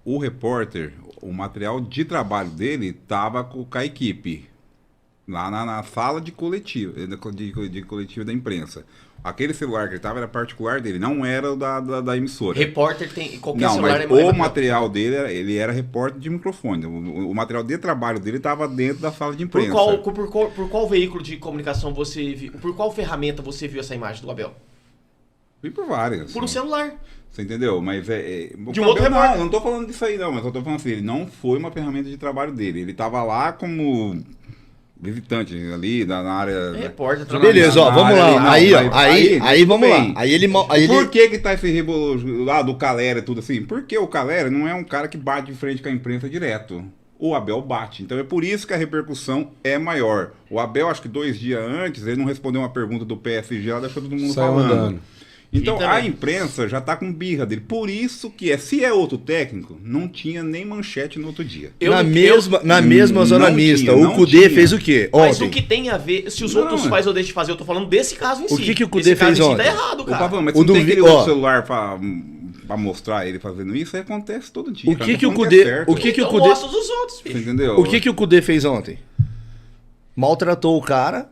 o repórter, o material de trabalho dele estava com a equipe, lá na sala de coletivo, de coletivo da imprensa. Aquele celular que ele estava era particular dele, não era o da emissora. Repórter tem... Qualquer Não, celular mas o material dele, ele era repórter de microfone. O material de trabalho dele estava dentro da sala de imprensa. Por qual veículo de comunicação você viu? Por qual ferramenta você viu essa imagem do Abel? Vi por várias. Por um celular. Você entendeu? Mas de um outro repórter. Não tô falando disso aí não, mas eu tô falando assim, ele não foi uma ferramenta de trabalho dele. Ele estava lá como visitante ali, na área... Repórter. Beleza, ó, vamos lá. Aí, vamos lá. Aí Por que tá esse rebolo lá do Calera e tudo assim? Porque o Calera não é um cara que bate de frente com a imprensa direto. O Abel bate. Então é por isso que a repercussão é maior. O Abel, acho que 2 dias antes, ele não respondeu uma pergunta do PSG, ela deixou todo mundo falando. Andando. Então a imprensa já tá com birra dele. Por isso que se é outro técnico, não tinha nem manchete no outro dia. Na mesma zona mista, o Cudê fez o quê? Mas ontem. o que tem a ver, se os outros faz ou deixa de fazer, eu tô falando desse caso em si. O que o Cudê fez ontem? Tá errado, cara. Pavão, mas você não tem aquele outro celular pra mostrar ele fazendo isso, aí acontece todo dia. O que o Cudê... mostra dos outros, filho. Entendeu? O que o Cudê fez ontem? Maltratou o cara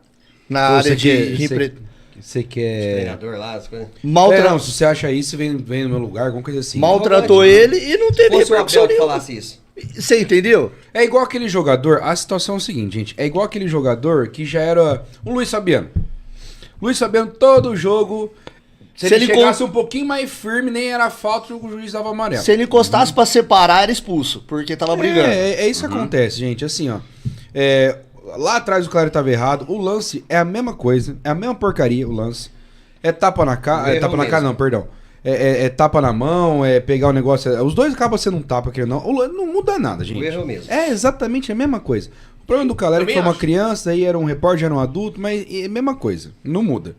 na área de... Você quer... Treinador lá, as coisas. Não, se você acha isso, vem no meu lugar, alguma coisa assim. Maltratou ele e não teve Se fosse o repercussão Abel que nenhuma. falasse isso. Você entendeu? É igual aquele jogador, a situação é o seguinte, gente, é igual aquele jogador que já era o Luiz Fabiano. Luiz Fabiano, todo jogo, se ele chegasse um pouquinho mais firme, nem era falta, o juiz dava amarelo. Se ele encostasse pra separar, era expulso, porque tava brigando. É isso que acontece, gente, assim, ó. Lá atrás o Claro tava errado, o lance é a mesma coisa, é a mesma porcaria o lance. É tapa na cara, tapa na cara não, perdão. É tapa na mão, é pegar o negócio, os dois acabam sendo um tapa, que não muda nada, gente. O erro é o mesmo. É exatamente a mesma coisa. O problema do Calera é que foi uma criança, aí era um repórter, já era um adulto, mas é a mesma coisa, não muda.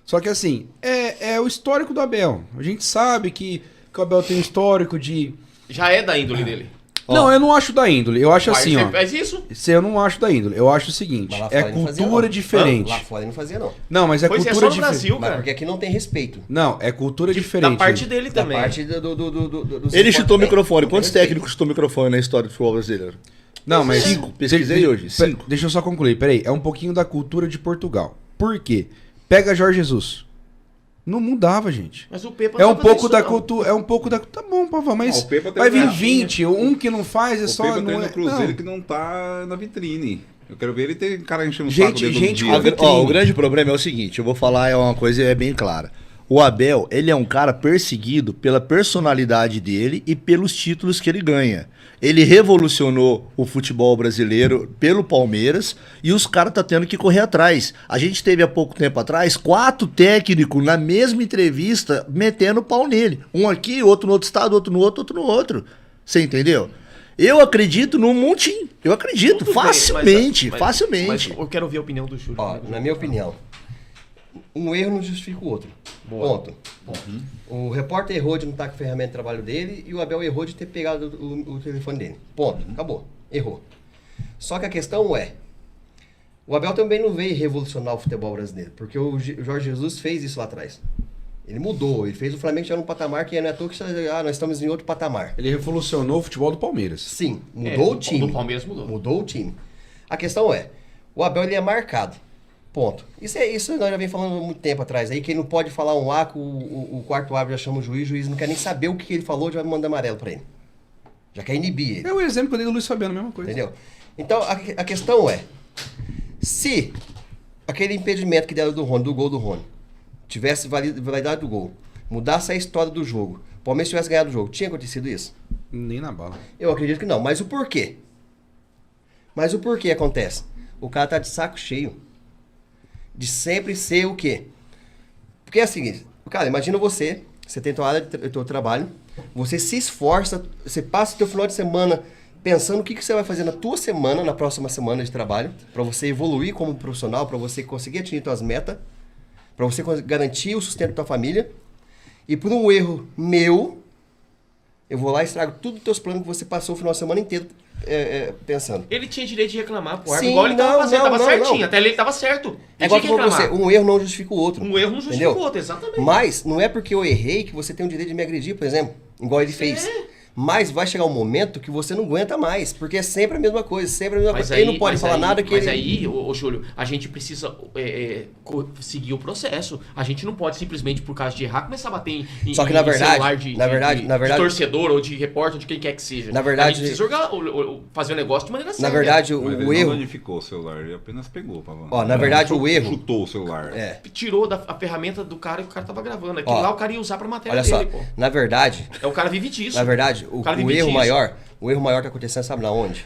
Só que assim, é o histórico do Abel. A gente sabe que o Abel tem um histórico de... Já é da índole dele. Não, eu não acho da índole. Eu acho assim, ó. Faz isso? Eu não acho da índole. Eu acho o seguinte, é cultura diferente. Lá fora ele não fazia, não. Não, mas é Pois cultura é, só no diferente. Brasil, Mas cara. porque aqui não tem respeito. Não, é cultura diferente. Da parte dele Da também. parte dos Ele chutou o esportes microfone. também. Quantos técnicos chutou o microfone na história do futebol brasileiro? Não, mas... 5. Pesquisei hoje. 5. Deixa eu só concluir. Peraí, é um pouquinho da cultura de Portugal. Por quê? Pega Jorge Jesus. Não mudava, gente. Mas o Pepa É não um vai fazer pouco isso, da não. cultura. É um pouco da. Tá bom, Pavão, mas O Pepa tem vai vir uma 20. Um que não faz é O só. Pepa Não tem no é, Cruzeiro não. que não tá na vitrine. Eu quero ver ele ter cara enchendo o Gente, saco dele gente, todo dia. O grande problema é o seguinte, eu vou falar é uma coisa bem clara. O Abel, ele é um cara perseguido pela personalidade dele e pelos títulos que ele ganha. Ele revolucionou o futebol brasileiro pelo Palmeiras e os caras tá tendo que correr atrás. A gente teve há pouco tempo atrás 4 técnicos na mesma entrevista metendo pau nele. Um aqui, outro no outro estado, outro no outro, outro no outro. Você entendeu? Eu acredito no montinho. Eu acredito Tudo bem, facilmente, mas facilmente. eu quero ouvir a opinião do Júlio. Ó, na minha opinião, um erro não justifica o outro. Ponto. O repórter errou de não estar com a ferramenta de trabalho dele e o Abel errou de ter pegado o telefone dele. Ponto. Acabou. Errou. Só que a questão é, o Abel também não veio revolucionar o futebol brasileiro, porque o Jorge Jesus fez isso lá atrás. Ele mudou, ele fez o Flamengo chegar num patamar que não é à toa que nós estamos em outro patamar. Ele revolucionou o futebol do Palmeiras. Sim, mudou o time. Do Palmeiras mudou. Mudou o time. A questão é, o Abel ele é marcado. Ponto. Isso nós já vem falando há muito tempo atrás. Aí quem não pode falar um A, o quarto árbitro já chama o juiz não quer nem saber o que ele falou, já vai mandar amarelo pra ele. Já quer inibir ele. É o exemplo que eu dei do Luiz Fabiano, a mesma coisa. Entendeu? Então, a questão é, se aquele impedimento que deram do Rony, do gol do Rony, tivesse validade do gol, mudasse a história do jogo, o Palmeiras tivesse ganhado o jogo, tinha acontecido isso? Nem na bala. Eu acredito que não. Mas o porquê? Mas o porquê acontece? O cara tá de saco cheio de sempre ser o quê? Porque é o seguinte, cara, imagina você tem tua área de teu trabalho, você se esforça, você passa o teu final de semana pensando o que você vai fazer na tua semana, na próxima semana de trabalho, para você evoluir como profissional, para você conseguir atingir tuas metas, para você garantir o sustento da tua família, e por um erro meu, eu vou lá e estrago tudo os teus planos que você passou o final de semana inteiro pensando. Ele tinha direito de reclamar pro árbitro, Sim, igual ele tava fazendo, tava certinho, não. até ele tava certo. É Ele igual tinha que que eu falei pra reclamar. você, um erro não justifica o outro. Um erro não justifica entendeu? o outro, exatamente. Mas não é porque eu errei que você tem o direito de me agredir, por exemplo, igual ele fez. Mas vai chegar um momento que você não aguenta mais, porque é sempre a mesma coisa, sempre a mesma Mas coisa. aí, Ele não pode falar nada que mas ele... aí, ô Júlio, a gente precisa seguir o processo. A gente não pode simplesmente, por causa de errar, começar a bater em, Só que em na verdade, celular de torcedor ou de repórter, de quem quer que seja. Na verdade, a gente precisa fazer o negócio de maneira séria. Na verdade, Mas ele o não erro... danificou o celular, ele apenas pegou, Pavão. Ó, na verdade, o erro... Chutou o celular. Tirou a ferramenta do cara e o cara tava gravando. Aquilo lá o cara ia usar pra matéria Olha só, dele, pô. na verdade... O cara vive disso. Na verdade, o cara vive erro disso. o erro maior que aconteceu, sabe na onde?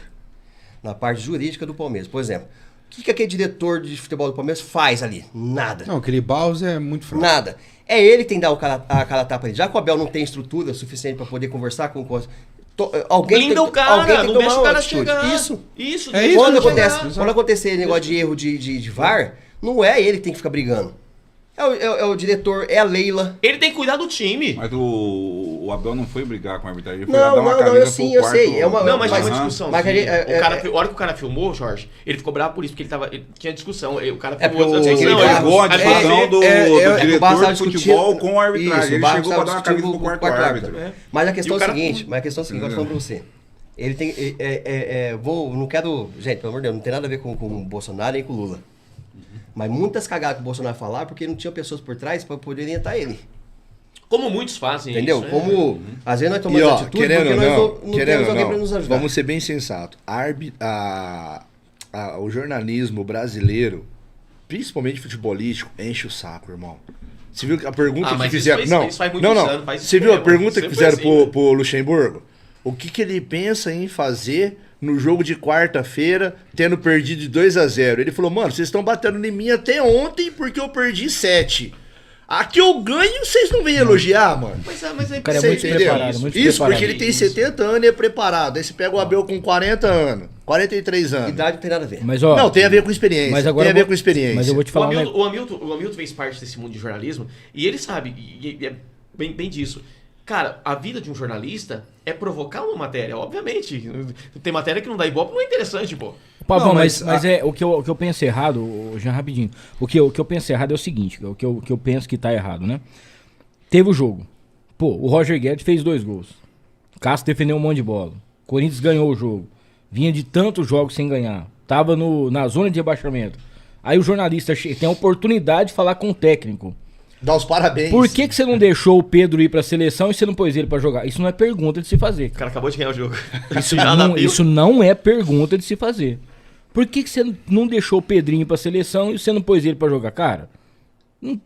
Na parte jurídica do Palmeiras. Por exemplo, o que aquele diretor de futebol do Palmeiras faz ali? Nada. Não, aquele Baus é muito fraco. Nada. É ele que tem que dar a cara tapa ali. Já que o Abel não tem estrutura suficiente para poder conversar com alguém Blinda tem, o cara, alguém tem não que deixa tomar o cara atitude. chegar. Isso. Isso. É deixa isso o Quando cara chegar. quando acontecer negócio de erro de VAR, não é ele que tem que ficar brigando. É o diretor, é a Leila. Ele tem que cuidar do time. Mas o Abel não foi brigar com a arbitragem, ele foi Não, lá dar uma não, camisa eu pro sei, eu quarto. sei. Não, mas tinha uma Aham. discussão. Mas a gente- a hora que o cara filmou, Jorge, ele ficou bravo por isso, porque ele tinha discussão. O cara É filmou porque a o- discussão. ele Pegou a discussão do o Barça diretor tava de futebol discutindo- com a arbitragem. Isso, o Ele Barça chegou tava pra dar uma camisa discutindo pro com o quarto quarto árbitro. É. Mas a questão E o é cara- o seguinte, eu tô falando pra você. Ele tem. Não quero. Gente, pelo amor de Deus, não tem nada a ver com o Bolsonaro nem com o Lula. Mas muitas cagadas que o Bolsonaro falar porque não tinha pessoas por trás para poder orientar ele. Como muitos fazem Entendeu? isso. né? Como às vezes nós E tomamos ó, atitude querendo porque ou nós não, não querendo temos ou alguém para não, nos ajudar. vamos ser bem sensatos. O jornalismo brasileiro, principalmente futebolístico, enche o saco, irmão. Você viu a pergunta que Mas fizeram? isso não, isso faz não, muitos não. anos, faz Você viu a tempo, pergunta que sempre fizeram foi assim, né? pro Luxemburgo? O que ele pensa em fazer no jogo de quarta-feira, tendo perdido de 2-0? Ele falou, mano, vocês estão batendo em mim até ontem porque eu perdi 7. Aqui eu ganho, vocês não vêm elogiar, mano. Mas é O cara é Você muito entendeu? preparado, muito Isso, preparado. porque ele tem 70 anos e é preparado. Aí você pega o Abel com 40 anos, 43 anos. Idade não tem nada a ver. Mas, ó, Não, tem a ver com experiência. mas agora tem a eu ver vou- com experiência. Mas eu vou te falar um negócio. O Hamilton fez parte desse mundo de jornalismo e ele sabe, e é bem disso. Cara, a vida de um jornalista é provocar uma matéria, obviamente. Tem matéria que não dá ibope, não é interessante, pô. Pavão, Não, mas mas é o que eu penso errado, já rapidinho. O que eu penso errado é o seguinte, o que eu penso que tá errado, né? Teve o jogo. Pô, o Roger Guedes fez 2 gols. Cássio defendeu um monte de bola. Corinthians ganhou o jogo. Vinha de tantos jogos sem ganhar. Tava na zona de rebaixamento. Aí o jornalista tem a oportunidade de falar com o técnico. Dá os parabéns. Por que você não deixou o Pedro ir pra seleção e você não pôs ele pra jogar? Isso não é pergunta de se fazer. O cara acabou de ganhar o jogo. Isso não é pergunta de se fazer. Por que você não deixou o Pedrinho pra seleção e você não pôs ele pra jogar, cara? O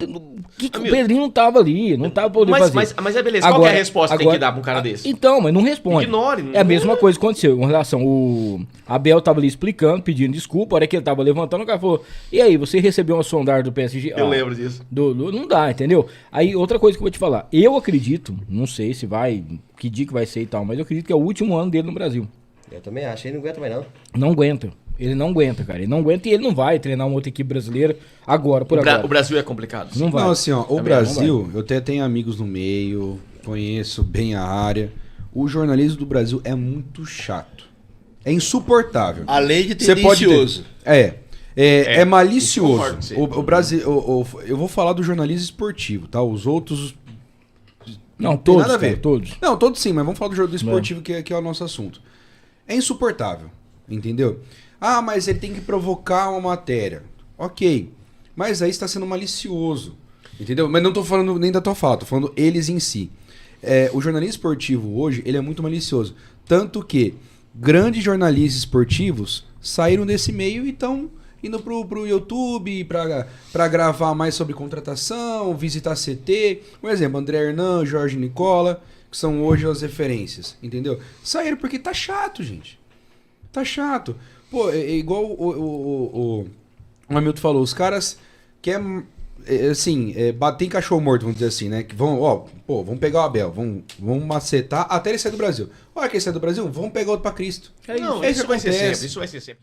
Pedrinho não tava ali, não tava podendo fazer. Mas é beleza, qual que é a resposta que tem que dar pra um cara desse? Então, mas não responde. Ignore. É a mesma coisa que aconteceu com relação. O Abel tava ali explicando, pedindo desculpa. A hora que ele tava levantando, o cara falou: e aí, você recebeu uma sondagem do PSG? Eu lembro disso. Não dá, entendeu? Aí, outra coisa que eu vou te falar. Eu acredito, não sei se vai, que dia que vai ser e tal, mas eu acredito que é o último ano dele no Brasil. Eu também acho, ele não aguenta mais não. Não aguenta. Ele não aguenta, cara. Ele não aguenta e ele não vai treinar uma outra equipe brasileira agora, por agora. O Brasil é complicado. Não vai. Não, assim, ó, o Também Brasil, eu até tenho amigos no meio, conheço bem a área. O jornalismo do Brasil é muito chato. É insuportável. Além de Você pode tendencioso. É malicioso. concordo com você. O Brasil, eu vou falar do jornalismo esportivo, tá? Os outros Não, tem todos, nada a ver. cara, todos. Não, todos sim, mas vamos falar do jornalismo esportivo, que é o nosso assunto. É insuportável, entendeu? Ah, mas ele tem que provocar uma matéria. Ok, mas aí está sendo malicioso, entendeu? Mas não tô falando nem da tua fala, tô falando eles em si. O jornalismo esportivo hoje, ele é muito malicioso. Tanto que grandes jornalistas esportivos saíram desse meio e estão indo pro YouTube pra gravar mais sobre contratação, visitar CT. Por exemplo, André Hernan, Jorge Nicola, que são hoje as referências, entendeu? Saíram porque tá chato, gente. Tá chato. Pô, é igual o Hamilton falou, os caras querem, bater em cachorro morto, vamos dizer assim, né? Que vamos pegar o Abel, vamos macetar até ele sair do Brasil. Olha que ele sai do Brasil, vamos pegar outro pra Cristo. Não, É isso vai ser acontece. sempre. Isso vai ser sempre.